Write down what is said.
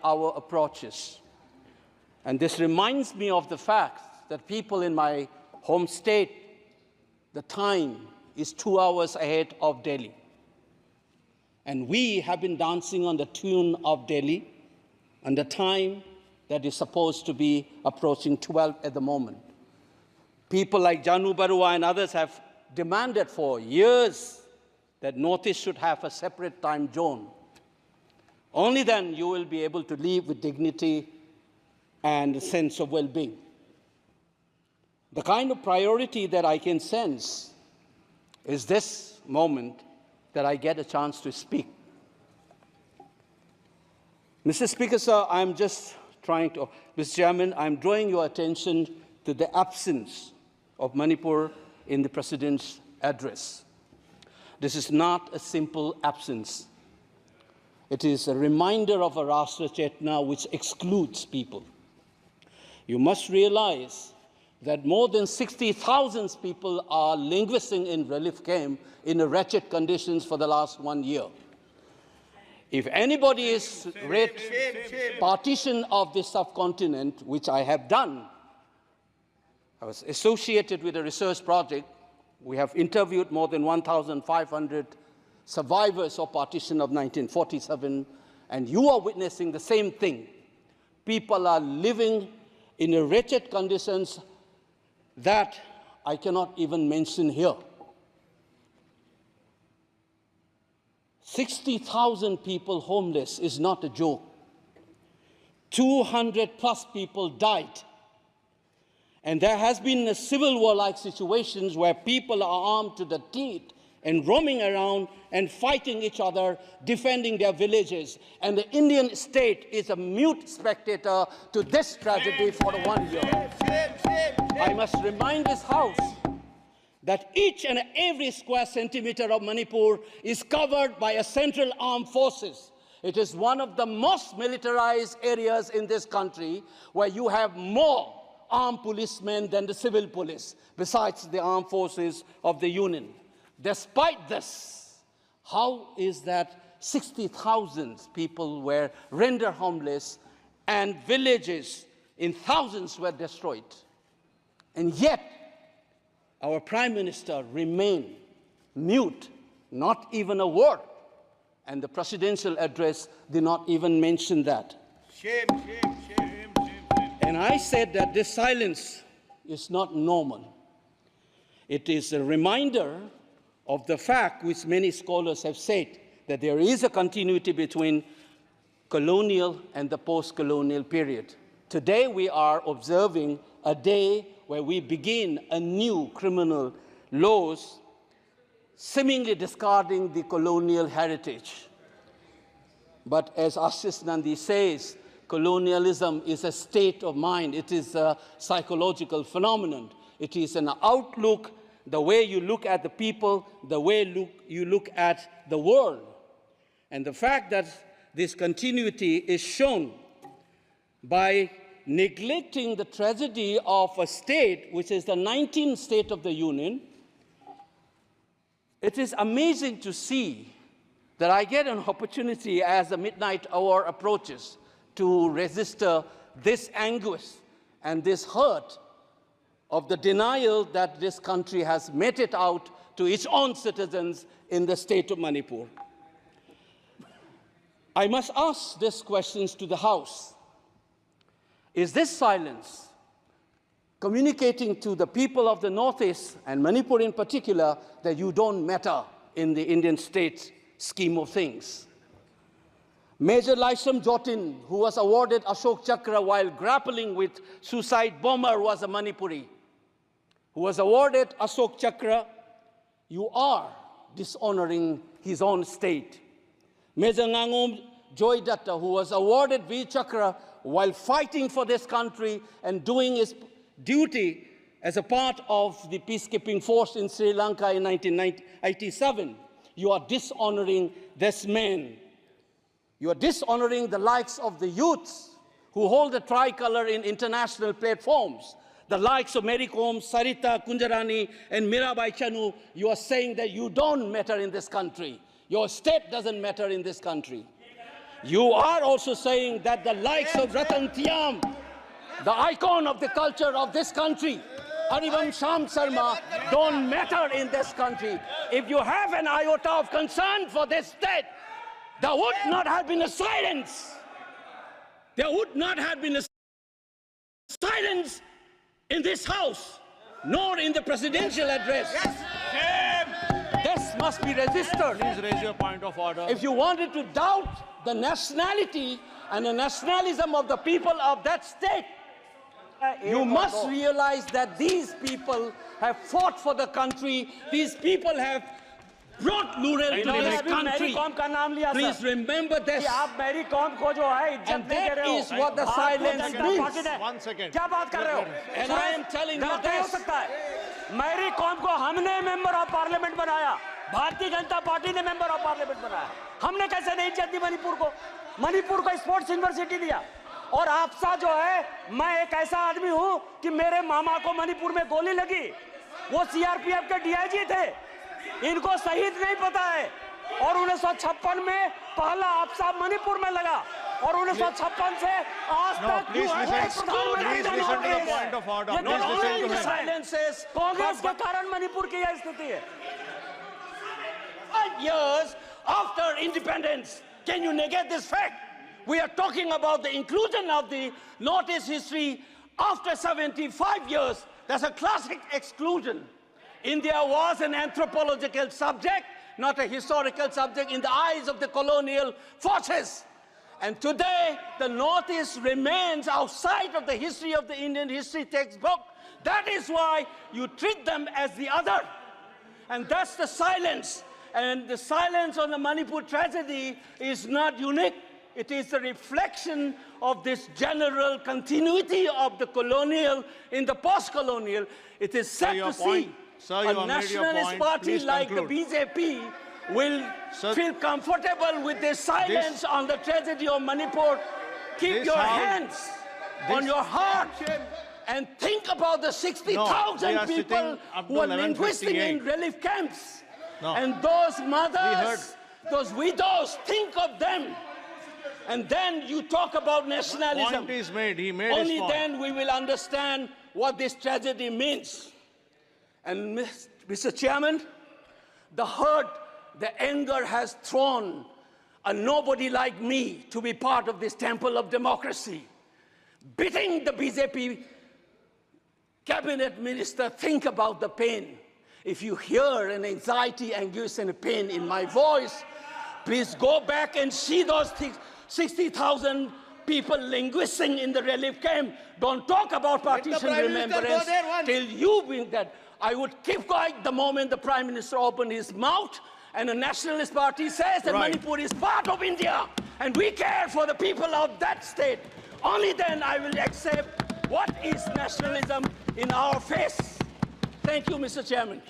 our approaches. And this reminds me of the fact that people in my home state, the time is 2 hours ahead of Delhi. And we have been dancing on the tune of Delhi and the time that is supposed to be approaching 12 at the moment. People like Janu Barua and others have demanded for years that Northeast should have a separate time zone. Only then you will be able to live with dignity and a sense of well-being. The kind of priority that I can sense is this moment that I get a chance to speak. Mr. Speaker, sir, Mr. Chairman, I'm drawing your attention to the absence of Manipur in the President's address. This is not a simple absence. It is a reminder of a Rashtra Chetna which excludes people. You must realize that more than 60,000 people are languishing in relief camp in wretched conditions for the last 1 year. If anybody is read partition of this subcontinent, which I have done, I was associated with a research project. We have interviewed more than 1,500 survivors of partition of 1947, and you are witnessing the same thing. People are living in wretched conditions that I cannot even mention here. 60,000 people homeless is not a joke. 200+ people died. And there has been a civil war-like situations where people are armed to the teeth and roaming around and fighting each other, defending their villages. And the Indian state is a mute spectator to this tragedy for 1 year. I must remind this House that each and every square centimeter of Manipur is covered by a central armed forces. It is one of the most militarized areas in this country where you have more armed policemen than the civil police, besides the armed forces of the Union. Despite this, how is that 60,000 people were rendered homeless and villages in thousands were destroyed? And yet, our Prime Minister remained mute, not even a word. And the presidential address did not even mention that. Shame, shame, shame, shame, shame. And I said that this silence is not normal. It is a reminder of the fact which many scholars have said, that there is a continuity between colonial and the post-colonial period. Today we are observing a day where we begin a new criminal laws, seemingly discarding the colonial heritage. But as Ashish Nandi says, colonialism is a state of mind. It is a psychological phenomenon. It is an outlook, the way you look at the people, the way you look at the world. And the fact that this continuity is shown by neglecting the tragedy of a state, which is the 19th state of the Union. It is amazing to see that I get an opportunity as the midnight hour approaches to register this anguish and this hurt of the denial that this country has meted out to its own citizens in the state of Manipur. I must ask these questions to the House. Is this silence communicating to the people of the Northeast, and Manipur in particular, that you don't matter in the Indian state scheme of things? Major Laisam Jotin, who was awarded Ashok Chakra while grappling with suicide bomber, was a Manipuri, who was awarded Ashok Chakra. You are dishonoring his own state. Major Ngangom Joy Datta, who was awarded Veer Chakra while fighting for this country and doing his duty as a part of the peacekeeping force in Sri Lanka in 1987. You are dishonoring this man. You are dishonoring the likes of the youths who hold the tricolor in international platforms. The likes of Mary Kom, Sarita Kunjarani, and Mirabai Chanu. You are saying that you don't matter in this country. Your state doesn't matter in this country. You are also saying that the likes of Ratan Tiam, the icon of the culture of this country, Harivansham Sharma, don't matter in this country. If you have an iota of concern for this state, there would not have been a silence. There would not have been a silence in this House, nor in the presidential address. This must be registered. Please raise your point of order. If you wanted to doubt the nationality and the nationalism of the people of that state, you must realize that these people have fought for the country. These people have brought Laurel to this country. Please remember this. And that is what the silence means. 1 second. And I am telling you this. मेरी कौम को हमने member of parliament बनाया, Bharatiya Janata party ने member of parliament बनाया। हमने कैसे नहीं इज्जत दी मणिपुर को स्पोर्ट्स यूनिवर्सिटी दिया। और आपसा जो है, मैं एक ऐसा आदमी हूं कि मेरे मामा को मणिपुर में गोली लगी, वो सीआरपीएफ के डीआईजी थे, इनको शहीद नहीं पता है। और 1956 में पहला आपसा मणिपुर में लगा, और 1956 से आज तक कांग्रेस के कारण मणिपुर की यह स्थिति है। 5 years after independence, can you negate this fact? We are talking about the inclusion of the Northeast history after 75 years. That's a classic exclusion. India was an anthropological subject, not a historical subject in the eyes of the colonial forces. And today, the Northeast remains outside of the history of the Indian history textbook. That is why you treat them as the other. And that's the silence. And the silence on the Manipur tragedy is not unique. It is a reflection of this general continuity of the colonial in the post-colonial. It is sad to see a nationalist party like the BJP will feel comfortable with this silence on the tragedy of Manipur. Keep your hands on your heart and think about the 60,000 people who are linguistic in relief camps. And those mothers, those widows, think of them. And then you talk about nationalism. Point is made. He made Only his point. then we will understand what this tragedy means. And Mr. Chairman, the hurt, the anger has thrown a nobody like me to be part of this temple of democracy. Beating the BJP cabinet minister, think about the pain. If you hear an anxiety, anguish, and a pain in my voice, please go back and see those things. 60,000 people linguisting in the relief camp. Don't talk about partition remembrance till you bring that. I would keep quiet the moment the Prime Minister opened his mouth and a nationalist party says that Manipur is part of India and we care for the people of that state. Only then I will accept what is nationalism in our face. Thank you, Mr. Chairman.